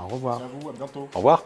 Au revoir. Merci à vous, à bientôt. Au revoir.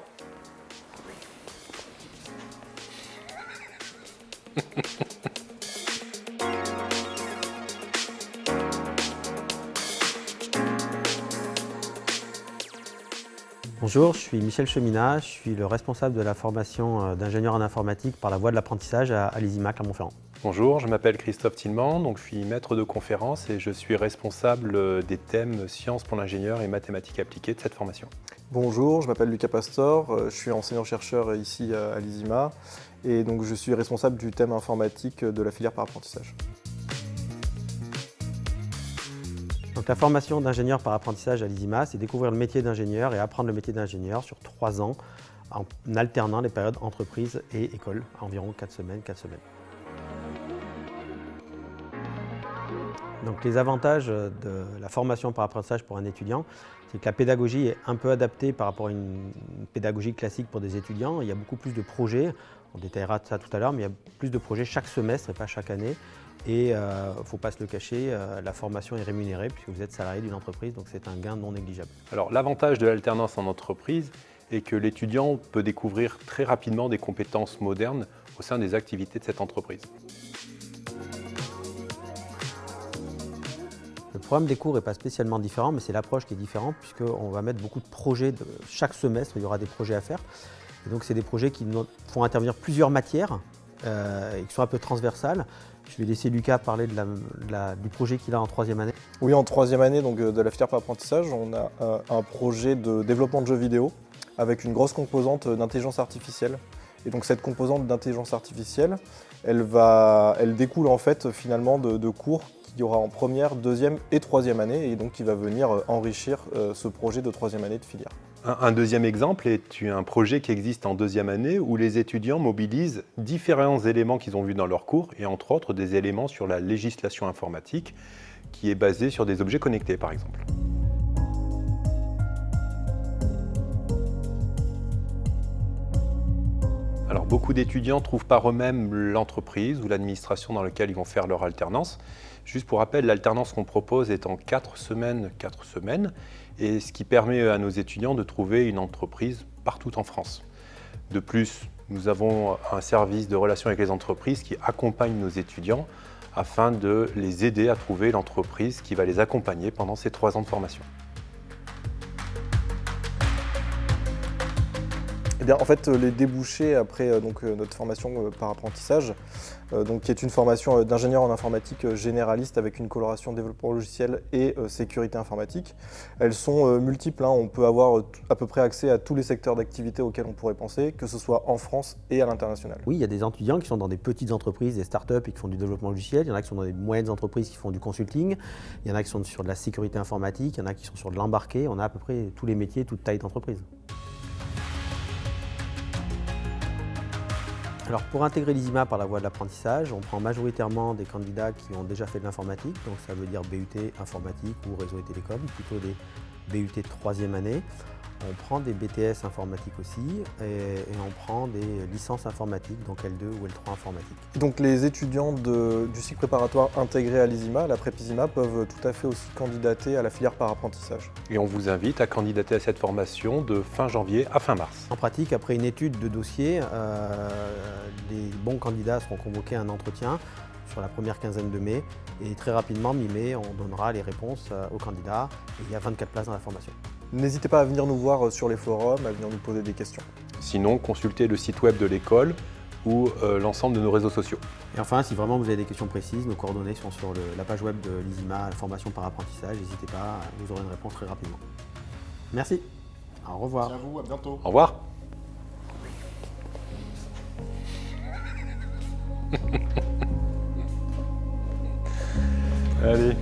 Bonjour, je suis Michel Cheminat, je suis le responsable de la formation d'ingénieur en informatique par la voie de l'apprentissage à l'ISIMA Clermont-Ferrand. Bonjour, je m'appelle Christophe Tillman, donc je suis maître de conférence et je suis responsable des thèmes sciences pour l'ingénieur et mathématiques appliquées de cette formation. Bonjour, je m'appelle Lucas Pastor, je suis enseignant-chercheur ici à l'ISIMA et donc je suis responsable du thème informatique de la filière par apprentissage. Donc, la formation d'ingénieur par apprentissage à l'ISIMA, c'est découvrir le métier d'ingénieur et apprendre le métier d'ingénieur sur 3 ans en alternant les périodes entreprise et école, à environ 4 semaines. Donc, les avantages de la formation par apprentissage pour un étudiant, c'est que la pédagogie est un peu adaptée par rapport à une pédagogie classique pour des étudiants. Il y a beaucoup plus de projets, on détaillera ça tout à l'heure, mais il y a plus de projets chaque semestre et pas chaque année. Et il ne faut pas se le cacher, la formation est rémunérée puisque vous êtes salarié d'une entreprise, donc c'est un gain non négligeable. Alors l'avantage de l'alternance en entreprise est que l'étudiant peut découvrir très rapidement des compétences modernes au sein des activités de cette entreprise. Le programme des cours n'est pas spécialement différent, mais c'est l'approche qui est différente puisqu'on va mettre beaucoup de projets. Chaque semestre, il y aura des projets à faire. Et donc c'est des projets qui font intervenir plusieurs matières et qui sont un peu transversales. Je vais laisser Lucas parler du projet qu'il a en 3e année. Oui, en 3e année donc, de la filière par apprentissage, on a un projet de développement de jeux vidéo avec une grosse composante d'intelligence artificielle. Et donc cette composante d'intelligence artificielle, elle découle en fait finalement de cours qu'il y aura en 1re, 2e et 3e année et donc qui va venir enrichir ce projet de 3e année de filière. Un deuxième exemple est un projet qui existe en 2e année où les étudiants mobilisent différents éléments qu'ils ont vus dans leur cours et entre autres des éléments sur la législation informatique qui est basée sur des objets connectés par exemple. Alors beaucoup d'étudiants trouvent par eux-mêmes l'entreprise ou l'administration dans laquelle ils vont faire leur alternance. Juste pour rappel, l'alternance qu'on propose est en 4 semaines, et ce qui permet à nos étudiants de trouver une entreprise partout en France. De plus, nous avons un service de relations avec les entreprises qui accompagne nos étudiants afin de les aider à trouver l'entreprise qui va les accompagner pendant ces 3 ans de formation. Eh bien, en fait, les débouchés après notre formation par apprentissage, qui est une formation d'ingénieur en informatique généraliste avec une coloration développement logiciel et sécurité informatique, elles sont multiples. On peut avoir à peu près accès à tous les secteurs d'activité auxquels on pourrait penser, que ce soit en France et à l'international. Oui, il y a des étudiants qui sont dans des petites entreprises, des startups et qui font du développement logiciel. Il y en a qui sont dans des moyennes entreprises qui font du consulting. Il y en a qui sont sur de la sécurité informatique. Il y en a qui sont sur de l'embarqué. On a à peu près tous les métiers, toute taille d'entreprise. Alors pour intégrer l'ISIMA par la voie de l'apprentissage, on prend majoritairement des candidats qui ont déjà fait de l'informatique, donc ça veut dire BUT informatique ou réseau et télécom, plutôt des BUT de 3e année. On prend des BTS informatique aussi et on prend des licences informatiques, donc L2 ou L3 informatique. Donc les étudiants du cycle préparatoire intégré à l'ISIMA, la PrépISIMA, peuvent tout à fait aussi candidater à la filière par apprentissage. Et on vous invite à candidater à cette formation de fin janvier à fin mars. En pratique, après une étude de dossier, les bons candidats seront convoqués à un entretien sur la première quinzaine de mai et très rapidement, mi-mai, on donnera les réponses aux candidats et il y a 24 places dans la formation. N'hésitez pas à venir nous voir sur les forums, à venir nous poser des questions. Sinon, consultez le site web de l'école ou l'ensemble de nos réseaux sociaux. Et enfin, si vraiment vous avez des questions précises, nos coordonnées sont sur la page web de l'ISIMA, formation par apprentissage. N'hésitez pas, vous aurez une réponse très rapidement. Merci. Au revoir. Merci à vous, à bientôt. Au revoir. Allez.